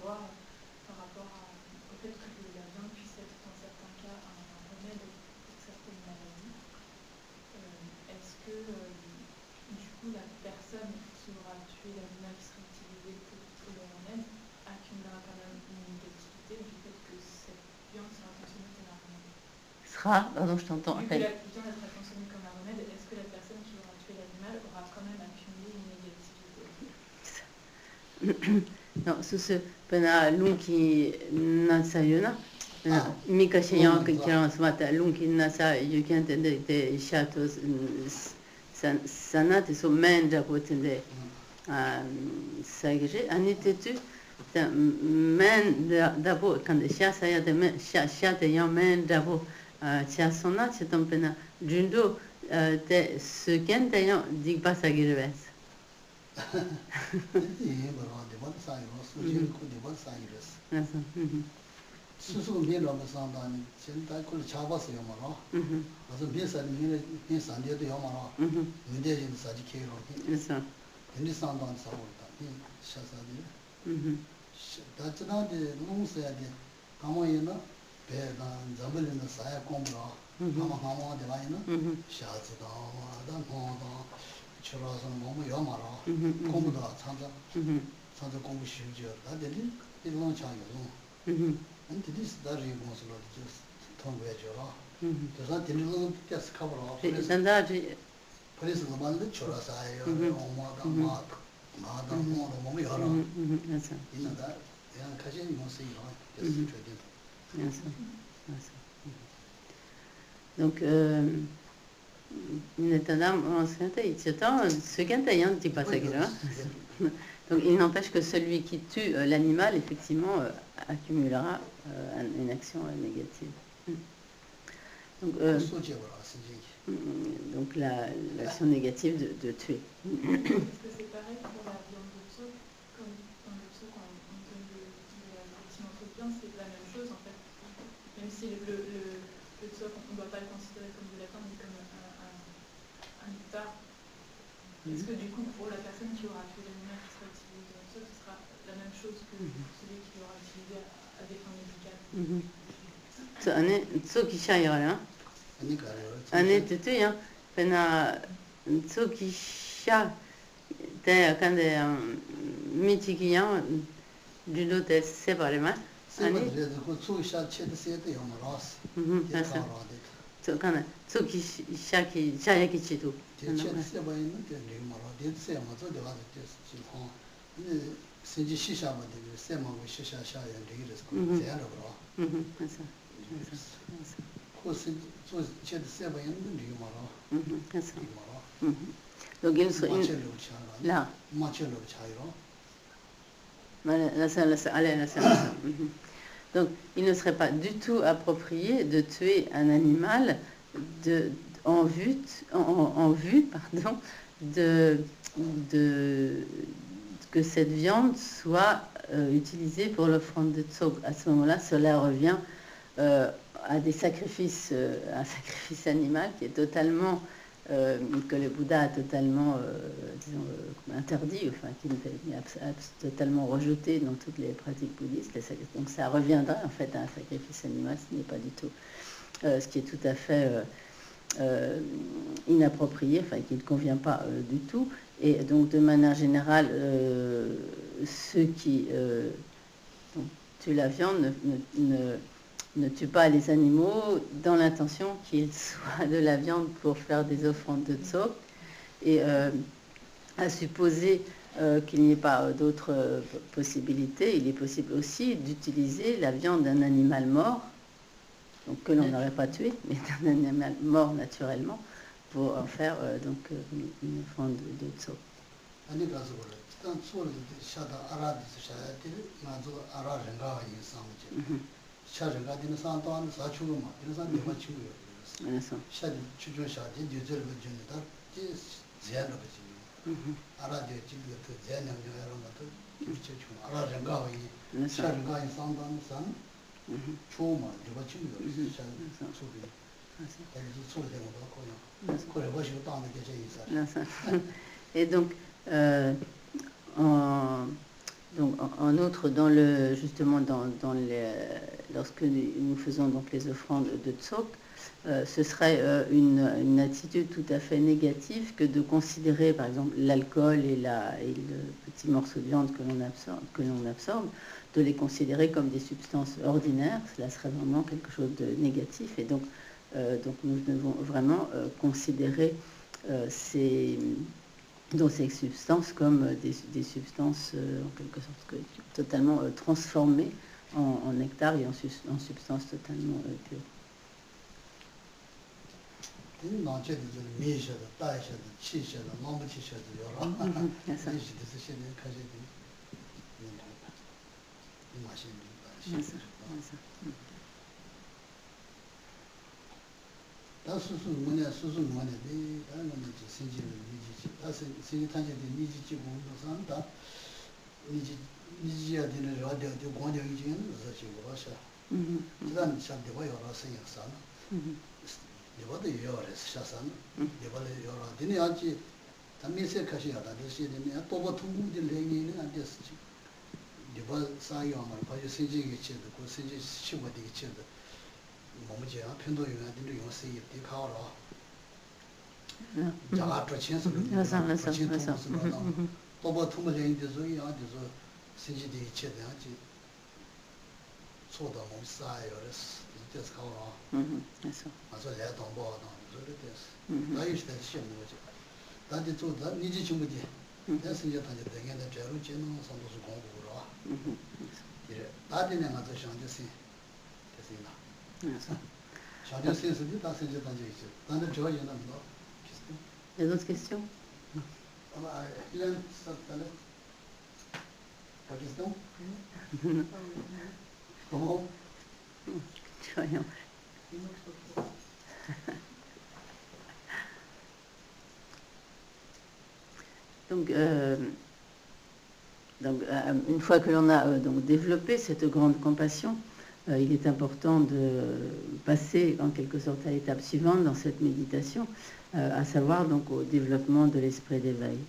savoir par rapport au fait que la viande puisse être dans certains cas un remède pour certaines maladies. Est-ce que du coup la personne qui aura tué l'animal qui sera utilisé pour le remède accumulera quand même une négativité du fait que cette viande sera consommée comme un remède? Pardon, je t'entends. Vu que la viande sera consommée comme un remède, est-ce que la personne qui aura tué l'animal aura quand même accumulé une négativité? Non, ce pena lunki nasa yuna. Mika shiyan kiran smata lunki nasa yukan de shatos sanat so menda potende sagje anitetu men d'abo quand chassa ya de chassa ya men d'abo chassona c'est un pena jundo de ce qu'en d'ailleurs dit pas ça girves. 수수 밀어서 산다니 진짜 그 잡았어요 말아. 그래서 비싼 비싼데도 요 말아. 문제는 사지케로. 그래서 근데 산다는 사고다. 이 샤사디. 다츠나데 농사야데 가모이나 배가 잡을는 사야 공부라. 가마 되바이나 샤즈다 와다 모다 추라서 너무 요 말아. 공부도 참자. 참자 공부 쉬우죠. 다들이 이런 차이로. And this is the responsible just don't wear your law. There's not in the just cover off. Police and that police of the one that should us I Madam Momiara. You know that young cousin you must see just trading. Yes. Donc, Netadam, ce qu'un dit pas ça. Donc, il n'empêche que celui qui tue l'animal, effectivement, accumulera une action négative. Donc l'action négative de tuer. Est-ce que c'est pareil pour la viande de tsok? Comme dans le tsok, on donne effectivement trop de viande, c'est la même chose en fait. Même si le tsok, on ne doit pas le considérer comme de la viande, mais comme un hectare. Est-ce que du coup, pour la personne qui aura tué l'animal qui sera utilisé dans le tsok, ce sera la même chose que celui qui l'aura utilisé à des fins médicales? Tsoki shayara. Ane tutu ya. Pena tsoki sha te kande mitiki ya judo te séparément. Ane tsoki sha che de sete yo maras. Tsoki shaki shayaki chitu. Che seba ina te le mara de se ma zo de wa de chi ho. Ni senji shisha ma de se ma we shisha sha ya de res ko se ya ro. Donc il serait là. Donc il ne serait pas du tout approprié de tuer un animal en vue que cette viande soit utilisée pour l'offrande de tsok. À ce moment-là, cela revient à des sacrifices, un sacrifice animal qui est totalement, que le Bouddha a totalement, interdit, enfin, qui est totalement rejeté dans toutes les pratiques bouddhistes. Donc ça reviendrait en fait à un sacrifice animal, ce n'est pas du tout, ce qui est tout à fait inapproprié, enfin, qui ne convient pas du tout. Et donc de manière générale, ceux qui tuent la viande ne tue pas les animaux dans l'intention qu'ils soient de la viande pour faire des offrandes de tsok, et à supposer qu'il n'y ait pas d'autres possibilités, il est possible aussi d'utiliser la viande d'un animal mort, donc que l'on n'aurait pas tué, mais d'un animal mort naturellement, pour en faire donc une offrande de tsok. 샤르가 되는 산도안 사추고마 이런 산 내가 치고요. 그래서 샤디 추준 샤디 뉴저를 준다. 지 제안을 거지. 알아줘 지금 그 제안을 여러 것도 추천 알아ren가 이 샤르가 이 산도안 산 초마 내가 치고요. 샤르 소비. 그래서 소리되는 거 거요. 그래 가지고 다음에 계제 있어. Et donc Donc, en outre, justement, lorsque nous faisons donc les offrandes de Tsok, ce serait une attitude tout à fait négative que de considérer, par exemple, l'alcool et le petit morceau de viande que l'on absorbe, de les considérer comme des substances ordinaires. Cela serait vraiment quelque chose de négatif. Et donc nous devons vraiment considérer ces substances comme des substances en quelque sorte totalement transformées en nectar et en substances totalement pures. 다 수수 문에 다는 신지 니지 다 신지 탄제데 니지 지고 산다 니지야 되는 라디오 공장 이제는 저지고 와서 그다음 샵데 와요라 생각산 이거도 요래서 샤산 이거를 요라 되네 아지 담미세 카시야다 되시네 또 보통 문제 레기는 안 됐지 이거 사용을 봐주 신지게 치도 그 신지 시고데 치도 뭐지 편도 유한들이 요새 이때 가오라 자가 저친스로 또뭐 통물행인데 소리 아주서 신지대 체대하지 소다 뭐 사요스 이때 가오라 그래서 아서 내가 동보하다 그래 됐어 나이스 때 시험 뭐지 단지 또다 니지 친구지 내가 신지 단지 되게는 제로 제는 선도수 공부로 이래 다들 내가 저 상대시 됐습니다. Les autres questions? Comment? Donc, une fois que l'on a développé cette grande compassion, il est important de passer en quelque sorte à l'étape suivante dans cette méditation, à savoir donc au développement de l'esprit d'éveil.